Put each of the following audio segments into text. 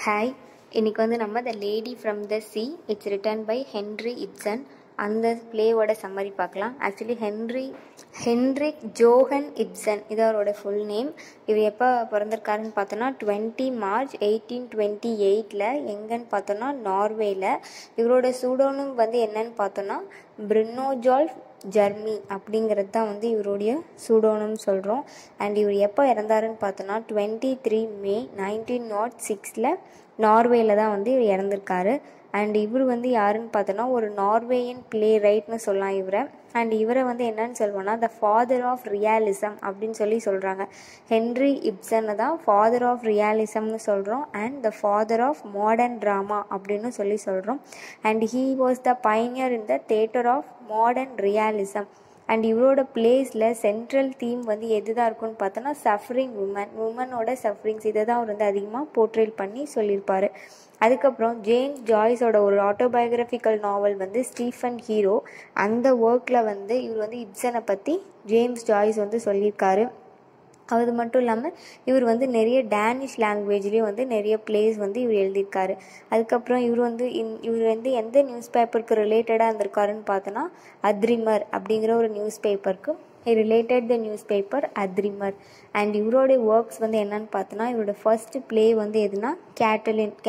Hi, இன்னைக்கு வந்து நம்ம the lady from the sea it's written by Henry Ibsen. அந்த பிளேவோட சம்மரி பார்க்கலாம். ஆக்சுவலி ஹென்ரிக் ஜோஹன் இப்சன் இது அவரோட ஃபுல் நேம். இவர் எப்போ பிறந்திருக்காருன்னு பார்த்தோன்னா 20 மார்ச் 1828 எங்கன்னு பார்த்தோன்னா நார்வேயில். இவரோட சூடோனும் வந்து என்னன்னு பார்த்தோன்னா பிரினோஜால்ஃப் ஜெர்மி அப்படிங்கிறது தான் வந்து இவருடைய சூடோனும் சொல்கிறோம். அண்ட் இவர் எப்போ இறந்தாருன்னு பார்த்தோன்னா 23 மே 1906 நார்வேயில் தான் வந்து இவர் இறந்துருக்காரு. அண்ட் இவர் வந்து யாருன்னு பார்த்தோன்னா ஒரு நார்வேயன் பிளே ரைட்னு சொல்லலாம் இவரை. அண்ட் இவரை வந்து என்னன்னு சொல்லுவோன்னா த ஃபாதர் ஆஃப் ரியாலிசம் அப்படின்னு சொல்கிறாங்க. ஹென்ரி இப்சனை தான் ஃபாதர் ஆஃப் ரியாலிசம்னு சொல்கிறோம் and the father of modern drama அப்படின்னு சொல்கிறோம். And he was the pioneer in the theatre of modern realism. And இவரோட பிளேஸில் சென்ட்ரல் தீம் வந்து எது தான் இருக்குன்னு பார்த்தோன்னா சஃபரிங் உமனோட சஃபரிங்ஸ் இதை தான் அவர் வந்து அதிகமாக போர்ட்ரேட் பண்ணி சொல்லியிருப்பார். அதுக்கப்புறம் ஜேம்ஸ் ஜாய்ஸோட ஒரு ஆட்டோபயோகிராஃபிக்கல் நாவல் வந்து ஸ்டீஃபன் ஹீரோ. அந்த ஒர்க்கில் வந்து இவர் வந்து இப்சனை பற்றி ஜேம்ஸ் ஜாய்ஸ் வந்து சொல்லியிருக்காரு. அது மட்டும் இல்லாமல் இவர் வந்து நிறைய டேனிஷ் லாங்குவேஜ்லேயும் வந்து நிறைய பிளேஸ் வந்து இவர் எழுதியிருக்காரு. அதுக்கப்புறம் இவர் வந்து எந்த நியூஸ் பேப்பருக்கு ரிலேட்டடாக இருந்திருக்காருன்னு பார்த்தோன்னா அத்ரிமர் அப்படிங்கிற ஒரு நியூஸ் பேப்பருக்கு related the newspaper Andhrimner. And இவருடைய ஒர்க்ஸ் வந்து என்னன்னு பார்த்தோன்னா இவரோட ஃபர்ஸ்ட் பிளே வந்து எதுனா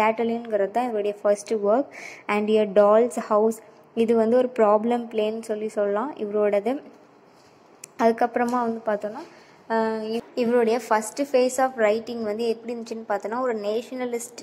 கேட்டலின்ங்கிறது தான் இவருடைய first work. And dolls house இது வந்து ஒரு ப்ராப்ளம் பிளேன்னு சொல்லலாம் இவரோடது. அதுக்கப்புறமா வந்து பார்த்தோன்னா இவருடைய ஃபஸ்ட்டு ஃபேஸ் ஆஃப் ரைட்டிங் வந்து எப்படி இருந்துச்சுன்னு பார்த்தோன்னா ஒரு நேஷனலிஸ்ட்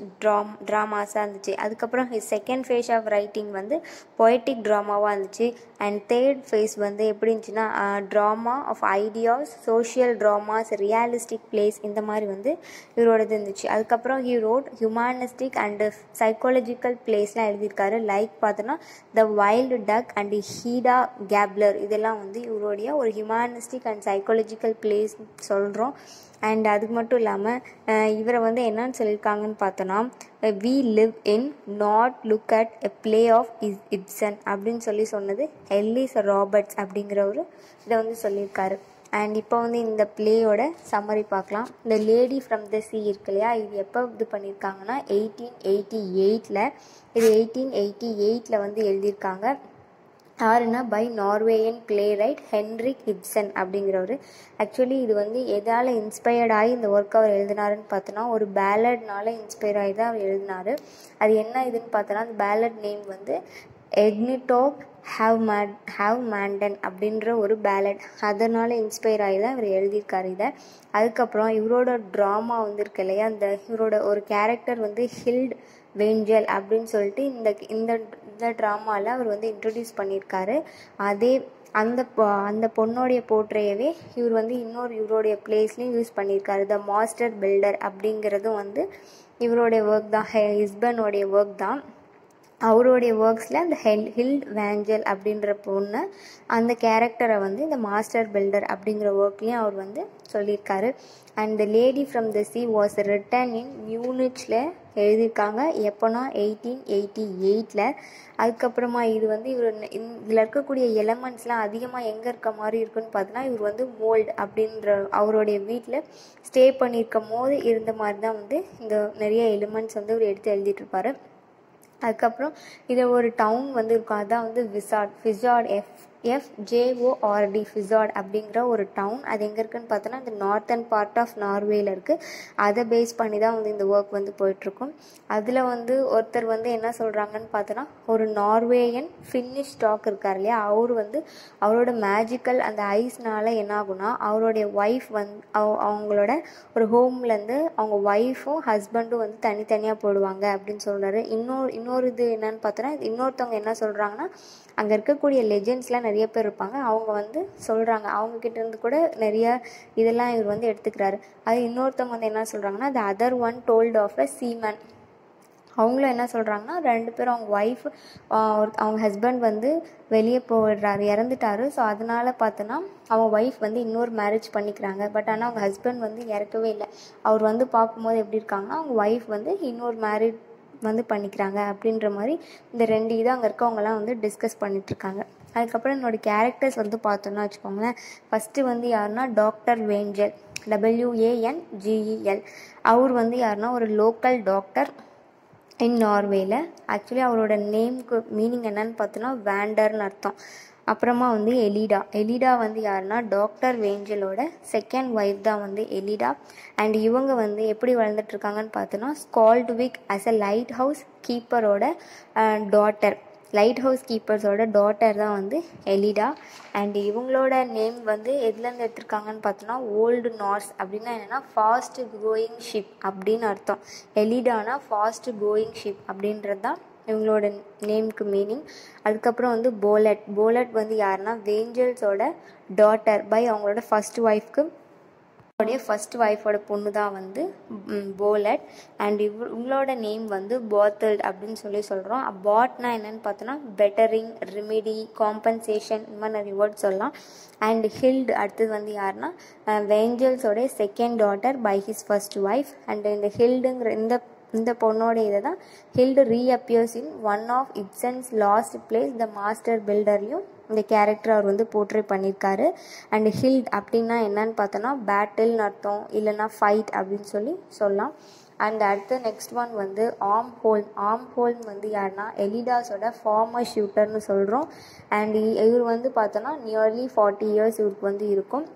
ட்ராமாஸாக இருந்துச்சு. அதுக்கப்புறம் செகண்ட் ஃபேஸ் ஆஃப் ரைட்டிங் வந்து பொயட்டிக் ட்ராமாவாக இருந்துச்சு. அண்ட் தேர்ட் ஃபேஸ் வந்து எப்படி இருந்துச்சுன்னா drama of ideas, social dramas, realistic plays இந்த மாதிரி வந்து இவரோடது இருந்துச்சு. அதுக்கப்புறம் he wrote humanistic and psychological பிளேஸ்லாம் எழுதியிருக்காரு. லைக் பார்த்தோன்னா த வைல்டு டக் அண்ட் ஹீடா கேப்லர் இதெல்லாம் வந்து இவருடைய ஒரு ஹியூமனிஸ்டிக் அண்ட் சைக்காலஜிக்கல் பிளேஸ் சொல்கிறோம். அண்ட் அதுக்கு மட்டும் இல்லாமல் இவரை வந்து என்னன்னு சொல்லியிருக்காங்கன்னு பார்த்தோன்னா we live in not look at a play of Ibsen அப்படின்னு சொன்னது எல்லிஸ் ராபர்ட்ஸ் அப்படிங்கிற ஒரு இதை வந்து சொல்லியிருக்காரு. அண்ட் இப்போ வந்து இந்த பிளேயோட சம்மரி பார்க்கலாம். இந்த லேடி ஃப்ரம் த சி இருக்கு இல்லையா, இது எப்போ இது பண்ணியிருக்காங்கன்னா 1888 இது 1888 வந்து எழுதியிருக்காங்க. யாருன்னா by Norwegian playwright Henrik Ibsen அப்படிங்கிறவர். ஆக்சுவலி இது வந்து எதால் இன்ஸ்பயர்ட் ஆகி இந்த ஒர்க் அவர் எழுதினாருன்னு பார்த்தோன்னா ஒரு பேலட்னால இன்ஸ்பயர் ஆகி தான் அவர் எழுதினார். அது என்ன இதுன்னு பார்த்தோன்னா அந்த பேலட் நேம் வந்து எக்னிடோப் ஹாவ் மேண்டன் அப்படின்ற ஒரு பேலட், அதனால் இன்ஸ்பயர் ஆகி தான் இவர் எழுதியிருக்காரு இதை. அதுக்கப்புறம் இவரோட ட்ராமா வந்து இருக்கு இல்லையா, இவரோட ஒரு கேரக்டர் வந்து ஹில்ட் வேஞ்சல் அப்படின்னு சொல்லிட்டு இந்த ட்ராமாவில் அவர் வந்து இன்ட்ரடியூஸ் பண்ணியிருக்காரு. அந்த பொண்ணோடைய போர்ட்ரேயவே இவர் வந்து இவருடைய பிளேஸ்லையும் யூஸ் பண்ணியிருக்காரு. த மாஸ்டர் பில்டர் அப்படிங்கிறதும் வந்து இவருடைய ஒர்க் தான், ஹஸ்பண்டோடைய ஒர்க் தான். அவருடைய ஒர்க்ஸில் அந்த ஹில்ட் வேஞ்சல் அப்படின்ற பொண்ணு அந்த கேரக்டரை வந்து இந்த மாஸ்டர் பில்டர் அப்படிங்கிற ஒர்க்லேயும் அவர் வந்து சொல்லியிருக்காரு. And the lady from the sea was written in மியூனிச்சில் எழுதியிருக்காங்க. எப்போனா 1888. அதுக்கப்புறமா இது வந்து இதில் இருக்கக்கூடிய எலமெண்ட்ஸ்லாம் அதிகமாக எங்கே இருக்க மாதிரி இருக்குன்னு பார்த்தோன்னா இவர் வந்து மோல்டு அப்படின்ற அவருடைய வீட்டில் ஸ்டே பண்ணியிருக்கும் போது இருந்த மாதிரி தான் வந்து இந்த நிறைய எலிமெண்ட்ஸ் வந்து இவர் எடுத்து எழுதிட்டு இருப்பார். அதுக்கப்புறம் இதில் ஒரு டவுன் வந்து இருக்கும், அதுதான் வந்து ஃபிசார்ட் FJORD ஃபிசார்ட் அப்படிங்கிற ஒரு டவுன். அது எங்கே இருக்குன்னு பார்த்தோன்னா இந்த நார்த்தன் பார்ட் ஆஃப் நார்வேயில் இருக்குது. அதை பேஸ் பண்ணி தான் வந்து இந்த ஒர்க் வந்து போயிட்டுருக்கும். அதில் வந்து ஒருத்தர் வந்து என்ன சொல்கிறாங்கன்னு பார்த்தோன்னா ஒரு நார்வேயன் ஃபின்னிஷ் ஸ்டாக் இருக்கார் இல்லையா, அவர் வந்து அவரோட மேஜிக்கல் அந்த ஐஸ்னால என்ன ஆகுனா அவருடைய ஒய்ஃப் வந்து அவங்களோட ஒரு ஹோம்லேருந்து அவங்க ஒய்ஃபும் ஹஸ்பண்டும் வந்து தனித்தனியாக போடுவாங்க அப்படின்னு சொல்கிறாரு. இன்னொரு இது என்னன்னு பார்த்தோன்னா இன்னொருத்தவங்க என்ன சொல்கிறாங்கன்னா அங்கே இருக்கக்கூடிய லெஜெண்ட்ஸ்லாம் நிறைய பேர் இருப்பாங்க, அவங்க வந்து சொல்கிறாங்க, அவங்கக்கிட்ட இருந்து கூட நிறைய இதெல்லாம் இவர் வந்து எடுத்துக்கிறாரு. அது இன்னொருத்தவங்க வந்து என்ன சொல்கிறாங்கன்னா the other one told of a seaman. அவங்களும் என்ன சொல்கிறாங்கன்னா 2 பேரும் அவங்க ஒய்ஃப் அவங்க ஹஸ்பண்ட் வந்து வெளியே போயிடுறாரு, இறந்துட்டாரு. ஸோ அதனால் பார்த்தோன்னா அவங்க ஒய்ஃப் வந்து இன்னொரு மேரேஜ் பண்ணிக்கிறாங்க. பட் ஆனால் அவங்க ஹஸ்பண்ட் வந்து இறக்கவே இல்லை. அவர் வந்து பார்க்கும்போது எப்படி இருக்காங்கன்னா அவங்க ஒய்ஃப் வந்து இன்னொரு மேரேஜ் வந்து பண்ணிக்கிறாங்க அப்படின்ற மாதிரி இந்த 2 இதை அங்கே இருக்கவங்கலாம் வந்து டிஸ்கஸ் பண்ணிகிட்ருக்காங்க. அதுக்கப்புறம் என்னோடய கேரக்டர்ஸ் வந்து பார்த்தோன்னா வச்சுக்கோங்களேன். ஃபஸ்ட்டு வந்து யாருன்னா டாக்டர் வேஞ்சல் WANGEL. அவர் வந்து யாருன்னா ஒரு லோக்கல் டாக்டர். இன் நார்வேயில். ஆக்சுவலி அவரோட நேம்க்கு மீனிங் என்னன்னு பார்த்தோன்னா வேண்டர்னு அர்த்தம். அப்புறமா வந்து எலிடா வந்து யாருன்னா டாக்டர் வேஞ்சலோட செகண்ட் ஒய்ஃப் தான் வந்து எலிடா. அண்ட் இவங்க வந்து எப்படி வளர்ந்துட்டுருக்காங்கன்னு பார்த்தோன்னா Skoldvik as a lighthouse கீப்பரோட டாட்டர். லைட் ஹவுஸ் கீப்பர்ஸோட டாட்டர் தான் வந்து எலிடா. அண்ட் இவங்களோட நேம் வந்து எதுலேருந்து எடுத்திருக்காங்கன்னு பார்த்தோன்னா ஓல்டு நார்ஸ் அப்படின்னா என்னென்னா ஃபாஸ்ட் கோயிங் ஷிப் அப்படின்னு அர்த்தம். எலிடானா ஃபாஸ்ட் கோயிங் ஷிப் அப்படின்றது தான் இவங்களோட நேம்க்கு மீனிங். அதுக்கப்புறம் வந்து போலட் வந்து யாருன்னா வேஞ்சல்ஸோட டாட்டர் பை அவங்களோட ஃபர்ஸ்ட் ஒய்ஃபோட பொண்ணு தான் வந்து போலட். அண்ட் இவங்களோட நேம் வந்து பாத்தல்ட் அப்படின்னு சொல்கிறோம். பாட்னா என்னன்னு பார்த்தோன்னா பெட்டரிங், ரெமிடி, காம்பன்சேஷன், இந்த மாதிரி நிறைய வேர்ட் சொல்லலாம். அண்ட் ஹில்டு அடுத்தது வந்து யாருன்னா வேஞ்சல்ஸோட second daughter by his first wife. And இந்த ஹில்டுங்கிற இந்த பொண்ணோட இதை தான் Hilde reappears in one of Ibsen's last plays the master பில்டர்லையும் இந்த கேரக்டர் அவர் வந்து போர்ட்ரே பண்ணியிருக்காரு. அண்ட் ஹில்ட் அப்படின்னா என்னன்னு பார்த்தோன்னா பேட்டில்னு அர்த்தம், இல்லைன்னா ஃபைட் அப்படின்னு சொல்லலாம். அண்ட் அடுத்து நெக்ஸ்ட் ஒன் வந்து ஆர்ம்ஹோல்ம் வந்து யாருன்னா எலிடாஸோட ஃபார்மர் ஷூட்டர்னு சொல்கிறோம். அண்ட் இவர் வந்து பார்த்தோன்னா நியர்லி 40 years இவருக்கு வந்து இருக்கும்.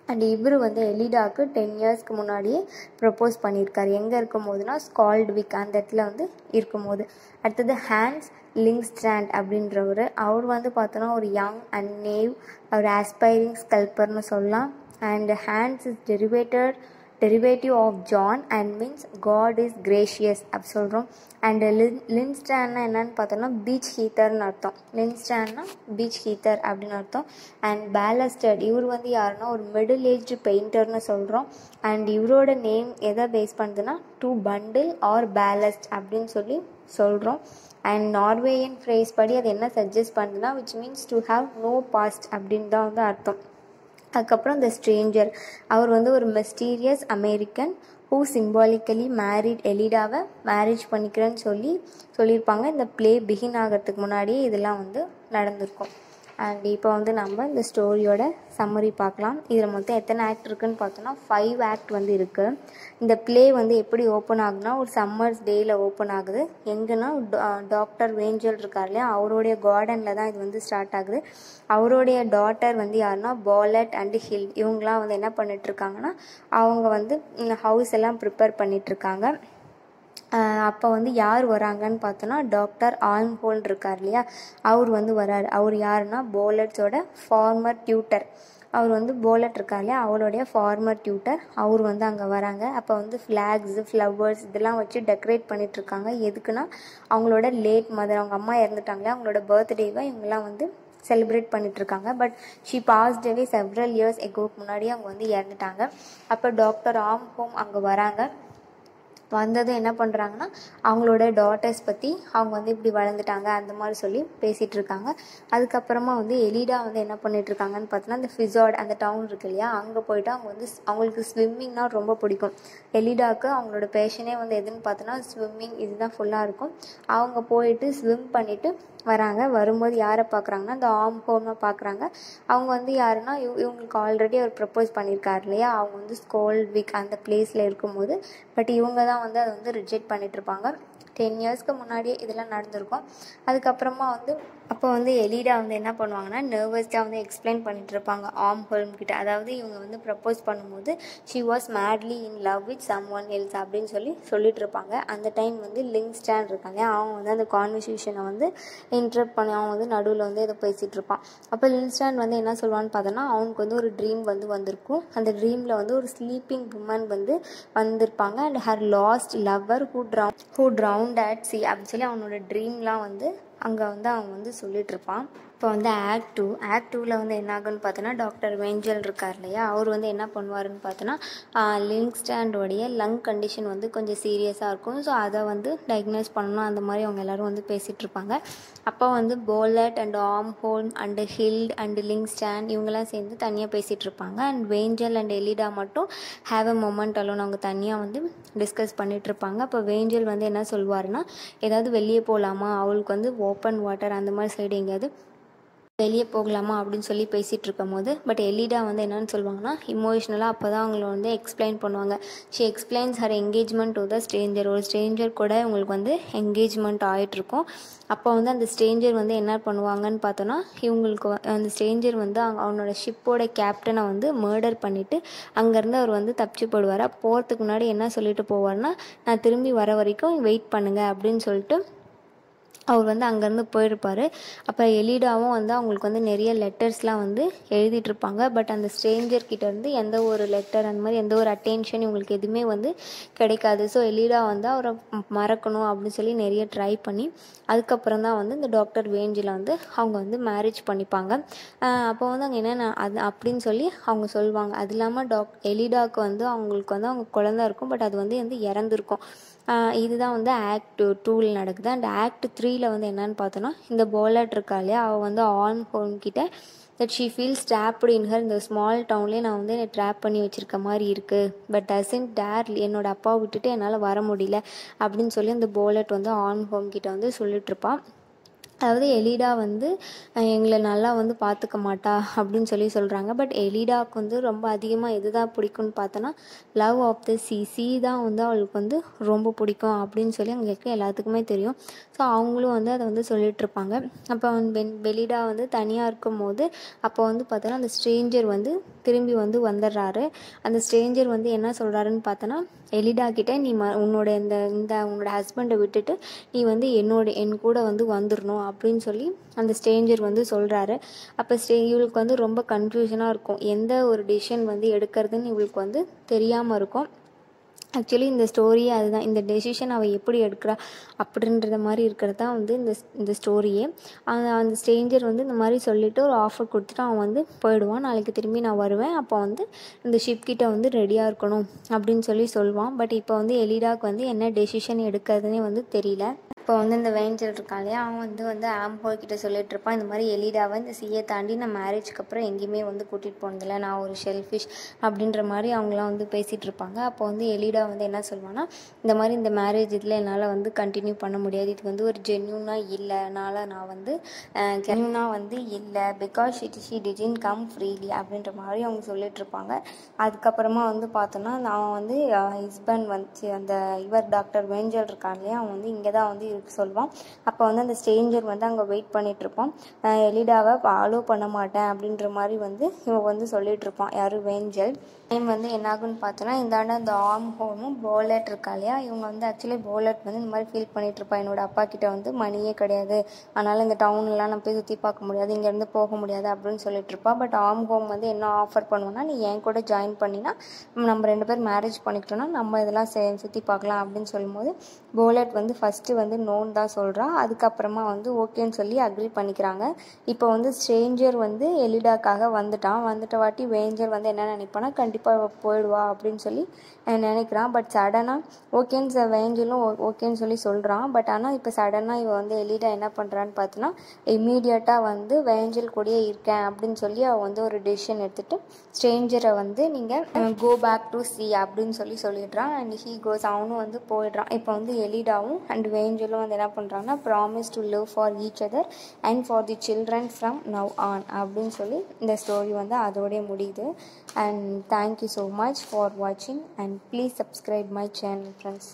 அண்ட் இவர் வந்து எலிடாவுக்கு 10 yearsக்கு முன்னாடியே ப்ரப்போஸ் பண்ணியிருக்காரு. எங்கே இருக்கும் போதுனா ஸ்கால்ட்விக் அந்த இடத்துல வந்து இருக்கும்போது. அடுத்தது ஹான்ஸ் லிங்ஸ்ட்ராண்ட் அப்படின்றவர். அவர் வந்து பார்த்தோன்னா ஒரு யங் அண்ட் நேவ் ஒரு ஆஸ்பைரிங் ஸ்கல்பர்னு சொல்லலாம். And Hans is derivative of John and means God is gracious அப்படி சொல்கிறோம். அண்டு லின்ஸ்டான்னா என்னன்னு பார்த்தோன்னா பீச் ஹீட்டர்னு அர்த்தம். லின்ஸ்டான்னா பீச் ஹீட்டர் அப்படின்னு அர்த்தம். அண்ட் பேலஸ்டட் இவர் வந்து யாருன்னா ஒரு மிடில் ஏஜ்டு பெயிண்டர்னு சொல்கிறோம். அண்ட் இவரோட நேம் எதை பேஸ் பண்ணுதுன்னா டு பண்டில் ஆர் பேலஸ்ட் அப்படின்னு சொல்கிறோம். அண்ட் நார்வேயன் ஃப்ரேஸ் படி அது என்ன சஜஸ்ட் பண்ணுதுன்னா which means to have no past அப்படின்னு தான் வந்து அர்த்தம். அதுக்கப்புறம் த ஸ்ட்ரேஞ்சர் அவர் வந்து ஒரு mysterious American who symbolically married எலிடாவை மேரேஜ் பண்ணிக்கிறேன்னு சொல்லியிருப்பாங்க. இந்த ப்ளே பிகின் ஆகிறதுக்கு முன்னாடியே இதெல்லாம் வந்து நடந்திருக்கும். அண்ட் இப்போ வந்து நம்ம இந்த ஸ்டோரியோட சம்மரி பார்க்கலாம். இதில் மொத்தம் எத்தனை ஆக்ட் இருக்குதுன்னு பார்த்தோன்னா 5 ஆக்ட் வந்து இருக்குது. இந்த ப்ளே வந்து எப்படி ஓப்பன் ஆகுதுன்னா ஒரு சம்மர்ஸ் டேயில் ஓப்பன் ஆகுது. எங்கன்னா டாக்டர் வேஞ்சல் இருக்கார் இல்லையா அவருடைய கார்டனில் தான் இது வந்து ஸ்டார்ட் ஆகுது. அவருடைய டாட்டர் வந்து யாருன்னா பாலட் அண்டு ஹில் இவங்களாம் வந்து என்ன பண்ணிகிட்ருக்காங்கன்னா அவங்க வந்து ஹவுஸ் எல்லாம் ப்ரிப்பேர் பண்ணிகிட்ருக்காங்க. அப்போ வந்து யார் வராங்கன்னு பார்த்தோன்னா டாக்டர் ஆர்ம்ஹோல்ம் இருக்கார் இல்லையா அவர் வந்து வராரு. அவர் யாருன்னா போலட்ஸோட ஃபார்மர் டியூட்டர். அவர் வந்து போலட் இருக்கார் இல்லையா அவருடைய ஃபார்மர் டியூட்டர். அவர் வந்து அங்கே வராங்க. அப்போ வந்து ஃப்ளாக்ஸு ஃப்ளவர்ஸ் இதெல்லாம் வச்சு டெக்கரேட் பண்ணிகிட்ருக்காங்க. எதுக்குன்னா அவங்களோட லேட் மதர் அவங்க அம்மா இறந்துட்டாங்களே அவங்களோட பர்த்டேவை இவங்கெல்லாம் வந்து செலிப்ரேட் பண்ணிகிட்ருக்காங்க. But she passed away several years எகோக்கு முன்னாடியே அவங்க வந்து இறந்துட்டாங்க. அப்போ டாக்டர் ஆர்ம்ஹோல்ம் அங்கே வராங்க. வந்ததும் என்ன பண்ணுறாங்கன்னா அவங்களோட டாட்டர்ஸ் பற்றி அவங்க வந்து இப்படி வளர்ந்துட்டாங்க அந்த மாதிரி பேசிகிட்ருக்காங்க. அதுக்கப்புறமா வந்து எலிடா வந்து என்ன பண்ணிகிட்ருக்காங்கன்னு பார்த்தோன்னா அந்த ஃபிசார்ட் அந்த டவுன் இருக்கு இல்லையா அங்கே போய்ட்டு அவங்க வந்து அவங்களுக்கு ஸ்விம்மிங்னா ரொம்ப பிடிக்கும். எலிடாவுக்கு அவங்களோட பேஷனே வந்து எதுன்னு பார்த்தோன்னா ஸ்விம்மிங் இதுதான் ஃபுல்லாக இருக்கும். அவங்க போயிட்டு ஸ்விம் பண்ணிவிட்டு வராங்க. வரும்போது யாரை பார்க்குறாங்கன்னா இந்த ஆர்ம்ஹோல்மை பார்க்குறாங்க. அவங்க வந்து யாருன்னா இவங்களுக்கு ஆல்ரெடி அவர் ப்ரப்போஸ் பண்ணியிருக்காரு இல்லையா அவங்க வந்து ஸ்கால்ட்விக் அந்த பிளேஸில் இருக்கும்போது. பட் இவங்க தான் வந்து அதை வந்து ரிஜெக்ட் பண்ணிகிட்ருப்பாங்க. 10 yearsக்கு முன்னாடியே இதெல்லாம் நடந்திருக்கும். அதுக்கப்புறமா வந்து அப்போ வந்து எலிடா வந்து என்ன பண்ணுவாங்கன்னா நர்வஸாக வந்து எக்ஸ்பிளைன் பண்ணிகிட்ருப்பாங்க ஆர்ம்ஹோல்ம் கிட்ட. அதாவது இவங்க வந்து ப்ரப்போஸ் பண்ணும்போது she was madly in love with someone else அப்படின்னு சொல்லிட்டு இருப்பாங்க. அந்த டைம் வந்து லிங்ஸ்டாண்ட் இருக்காங்க அவங்க வந்து அந்த கான்வர்சேஷனை வந்து இன்டரப்ட் பண்ணி அவன் வந்து நடுவில் வந்து இதை பேசிகிட்டு இருப்பான். அப்போ லிங்ஸ்டாண்ட் வந்து என்ன சொல்லுவான்னு பார்த்தோன்னா அவனுக்கு வந்து ஒரு ட்ரீம் வந்து வந்திருக்கும். அந்த ட்ரீமில் வந்து ஒரு உமன் வந்து வந்திருப்பாங்க. And her last lover who drowned at C அப்படின்னு அவனோட ட்ரீம்லாம் வந்து அங்கே வந்து அவன் வந்து சொல்லிகிட்ருப்பான். இப்போ வந்து ஆக்ட் 2ல் வந்து என்ன ஆகுன்னு பார்த்தோன்னா டாக்டர் வேஞ்சல் இருக்கார் இல்லையா அவர் வந்து என்ன பண்ணுவாருன்னு பார்த்தோன்னா லிங்ஸ்டாண்டோடைய லங் கண்டிஷன் வந்து கொஞ்சம் சீரியஸாக இருக்கும். ஸோ அதை வந்து டயக்னோஸ் பண்ணணும் அந்த மாதிரி அவங்க எல்லோரும் வந்து பேசிகிட்ருப்பாங்க. அப்போ வந்து போலட் அண்ட் ஆர்ம்ஹோல்ம் அண்டு ஹில்ட் அண்டு லிங்ஸ்டாண்ட் இவங்கெல்லாம் சேர்ந்து தனியாக பேசிகிட்ருப்பாங்க. அண்ட் வேஞ்சல் அண்ட் எலிடா மட்டும் ஹேவ் அ மொமெண்ட் அலோன் அவங்க தனியாக வந்து டிஸ்கஸ் பண்ணிகிட்ருப்பாங்க. அப்போ வேஞ்சல் வந்து என்ன சொல்லுவாருன்னா ஏதாவது வெளியே போகலாமா அவளுக்கு வந்து ஓப்பன் வாட்டர் அந்த மாதிரி சைடு எங்கேயாவது வெளியே போகலாமா அப்படின்னு சொல்லி பேசிகிட்டு இருக்கும் போது பட் எலிடா வந்து என்னன்னு சொல்லுவாங்கன்னா இமோஷ்னலாக அப்போ தான் அவங்கள வந்து எக்ஸ்பிளைன் பண்ணுவாங்க. She explains her engagement to the Stranger. ஒரு ஸ்ட்ரேஞ்சர் கூட இவங்களுக்கு வந்து என்கேஜ்மெண்ட் ஆகிட்ருக்கும். அப்போ வந்து அந்த ஸ்ட்ரேஞ்சர் வந்து என்ன பண்ணுவாங்கன்னு பார்த்தோன்னா இவங்களுக்கு அந்த ஸ்ட்ரேஞ்சர் வந்து அவனோட ஷிப்போட கேப்டனை வந்து மர்டர் பண்ணிவிட்டு அங்கேருந்து அவர் வந்து தப்பிச்சு போடுவார். போகிறதுக்கு முன்னாடி என்ன சொல்லிட்டு போவார்னா, நான் திரும்பி வர வரைக்கும் வெயிட் பண்ணுங்கள் அப்படின்னு சொல்லிட்டு அவர் வந்து அங்கேருந்து போயிருப்பார். அப்போ எலிடாவும் வந்து அவங்களுக்கு வந்து நிறைய லெட்டர்ஸ்லாம் வந்து எழுதிட்டுருப்பாங்க. பட் அந்த ஸ்ட்ரேஞ்சர்கிட்டேருந்து எந்த ஒரு லெட்டர் அந்த மாதிரி எந்த ஒரு அட்டென்ஷன் இவங்களுக்கு எதுவுமே வந்து கிடைக்காது. ஸோ எலிடா வந்து அவரை மறக்கணும் அப்படின்னு சொல்லி நிறைய ட்ரை பண்ணி அதுக்கப்புறம் தான் வந்து இந்த டாக்டர் வேஞ்சில் வந்து அவங்க வந்து மேரேஜ் பண்ணிப்பாங்க. அப்போ வந்து அவங்க என்னென்ன அது அப்படின்னு சொல்லி அவங்க சொல்லுவாங்க. அது இல்லாமல் எலிடாவுக்கு வந்து அவங்களுக்கு வந்து அவங்க குழந்தை இருக்கும். பட் அது வந்து இறந்துருக்கும். இதுதான் வந்து ஆக்ட் 2ல் நடக்குது. அண்ட் ஆக்ட் 3ல் வந்து என்னன்னு பார்த்தோன்னா இந்த போலட் இருக்கா இல்லையா, அவள் வந்து ஆன் ஹோம் கிட்ட that she feels dropped in her, இந்த ஸ்மால் டவுன்லேயே நான் வந்து என்னை ட்ராப் பண்ணி வச்சுருக்க மாதிரி இருக்குது. பட் டசன்ட் டேர், என்னோடய அப்பாவை விட்டுட்டு என்னால் வர முடியல அப்படின்னு சொல்லி அந்த போலட் வந்து ஆன் ஹோம் கிட்ட வந்து சொல்லிகிட்ருப்பான். அதாவது எலிடா வந்து எங்களை நல்லா வந்து பார்த்துக்க மாட்டா அப்படின்னு சொல்லி சொல்கிறாங்க. பட் எலிடாவுக்கு வந்து ரொம்ப அதிகமாக எது தான் பிடிக்கும்னு பார்த்தோன்னா லவ் ஆஃப் த சி தான் வந்து அவளுக்கு வந்து ரொம்ப பிடிக்கும் அப்படின்னு சொல்லி அங்கே இருக்க எல்லாத்துக்குமே தெரியும். ஸோ அவங்களும் வந்து அதை வந்து சொல்லிகிட்ருப்பாங்க. அப்போ எலிடா வந்து தனியாக இருக்கும் போது அப்போ வந்து பார்த்தோன்னா அந்த ஸ்ட்ரேஞ்சர் வந்து திரும்பி வந்து வந்துடுறாரு. அந்த ஸ்ட்ரேஞ்சர் வந்து என்ன சொல்கிறாருன்னு பார்த்தோன்னா, எலிடா கிட்டே நீ உன்னோட உன்னோட ஹஸ்பண்டை விட்டுட்டு நீ வந்து என் கூட வந்து வந்துடணும் அப்படின்னு சொல்லி அந்த ஸ்ட்ரேஞ்சர் வந்து சொல்கிறாரு. அப்போ இவளுக்கு வந்து ரொம்ப கன்ஃபியூஷனாக இருக்கும். எந்த ஒரு டிசிஷன் வந்து எடுக்கிறதுன்னு இவளுக்கு வந்து தெரியாமல் இருக்கும். ஆக்சுவலி இந்த ஸ்டோரியே அதுதான். இந்த டெசிஷன் அவள் எப்படி எடுக்கிறா அப்படின்றத மாதிரி இருக்கிறது தான் வந்து இந்த ஸ்டோரியே. அந்த ஸ்ட்ரேஞ்சர் வந்து இந்த மாதிரி சொல்லிவிட்டு ஒரு ஆஃபர் கொடுத்துட்டு அவன் வந்து போயிடுவான். நாளைக்கு திரும்பி நான் வருவேன், அப்போ வந்து இந்த ஷிப் கிட்ட வந்து ரெடியாக இருக்கணும் அப்படின்னு சொல்லி சொல்லுவான். பட் இப்போ வந்து எலிடாவுக்கு வந்து என்ன டெசிஷன் எடுக்கிறதுனே வந்து தெரியல. இப்போ வந்து இந்த வேஞ்சல் இருக்கான் இல்லையா, அவன் வந்து ஆம்போல் கிட்ட சொல்லிட்டு இருப்பான், இந்த மாதிரி எலிடாவை இந்த சீயை தாண்டி நான் மேரேஜ்க்கு அப்புறம் எங்கேயுமே வந்து கூட்டிகிட்டு போனதில்லை, நான் ஒரு ஷெல்ஃபிஷ் அப்படின்ற மாதிரி அவங்களாம் வந்து பேசிகிட்டு இருப்பாங்க. அப்போ வந்து எலிடா வந்து என்ன சொல்லுவான்னா, இந்த மாதிரி இந்த மேரேஜ் இதில் என்னால் வந்து கண்டினியூ பண்ண முடியாது, இது வந்து ஒரு ஜென்யூனாக இல்லை, அதனால் நான் வந்து ஜென்யூனாக வந்து இல்லை, because she didn't come freely அப்படின்ற மாதிரி அவங்க சொல்லிட்டு இருப்பாங்க. அதுக்கப்புறமா வந்து பார்த்தோன்னா அவன் வந்து ஹஸ்பண்ட் வந்து அந்த டாக்டர் வேஞ்சல் இருக்கான் இல்லையா, அவன் வந்து இங்கே தான் வந்து சொல்லுவான். அப்போ வந்து அந்த ஸ்ட்ரேஞ்சர் வந்து அங்கே வெயிட் பண்ணிட்டு இருப்பான். எலிடாவை அலோவ் பண்ண மாட்டேன் அப்படின்ற மாதிரி வந்து இவன் வந்து சொல்லிட்டு இருப்பான், யாரு வேஞ்சல். டைம் வந்து என்னாகுன்னு பார்த்தோன்னா இந்தாண்ட அந்த ஆர்ம் ஹோமும் போலட் இருக்கா இல்லையா, இவங்க வந்து ஆக்சுவலி போலட் வந்து இந்த மாதிரி ஃபீல் பண்ணிட்டு இருப்பான், என்னோட அப்பா கிட்ட வந்து மணியே கிடையாது, அதனால் இந்த டவுன்லாம் நான் போய் சுற்றி பார்க்க முடியாது, இங்கேருந்து போக முடியாது அப்படின்னு சொல்லிட்டு இருப்பான். பட் ஆர்ம் ஹோம் வந்து என்ன ஆஃபர் பண்ணுவோன்னா, நீ என் கூட ஜாயின் பண்ணினா நம்ம 2 பேர் மேரேஜ் பண்ணிக்கிட்டோன்னா நம்ம இதெல்லாம் சுற்றி பார்க்கலாம் அப்படின்னு சொல்லும்போது போலட் வந்து ஃபஸ்ட்டு வந்து நோன் தான் சொல்கிறான். அதுக்கப்புறமா வந்து ஓகேன்னு சொல்லி அக்ரி பண்ணிக்கிறாங்க. இப்போ வந்து ஸ்ட்ரேஞ்சர் வந்து எலிடாக்காக வந்துட்ட வாட்டி வேஞ்சர் வந்து என்ன நினைப்பானா, கண்டிப்பாக போயிடுவா அப்படின்னு சொல்லி நினைக்கிறான். பட் சடனாக ஓகேன்னு வேஞ்சலும் ஓகேன்னு சொல்லி சொல்கிறான். பட் ஆனால் இப்போ சடனாக இவன் வந்து எலிடா என்ன பண்ணுறான்னு பார்த்தோன்னா, இம்மீடியட்டாக வந்து வேஞ்சல் கூடயே இருக்கேன் அப்படின்னு சொல்லி அவள் வந்து ஒரு டெசிஷன் எடுத்துகிட்டு ஸ்ட்ரேஞ்சரை வந்து நீங்கள் கோ பேக் டு சி அப்படின்னு சொல்லிடுறான். அண்ட் ஹீ கோஸ், அவனும் வந்து போயிடுறான். இப்போ வந்து எலிடாவும் அண்ட் வேஞ்சலும் வந்து என்ன பண்ணுறாங்கன்னா, promise to live for each other and for the children from now on அப்படின்னு சொல்லி இந்த ஸ்டோரி வந்து அதோடய முடியுது. And thank you so much for வாட்சிங் and please subscribe my channel friends.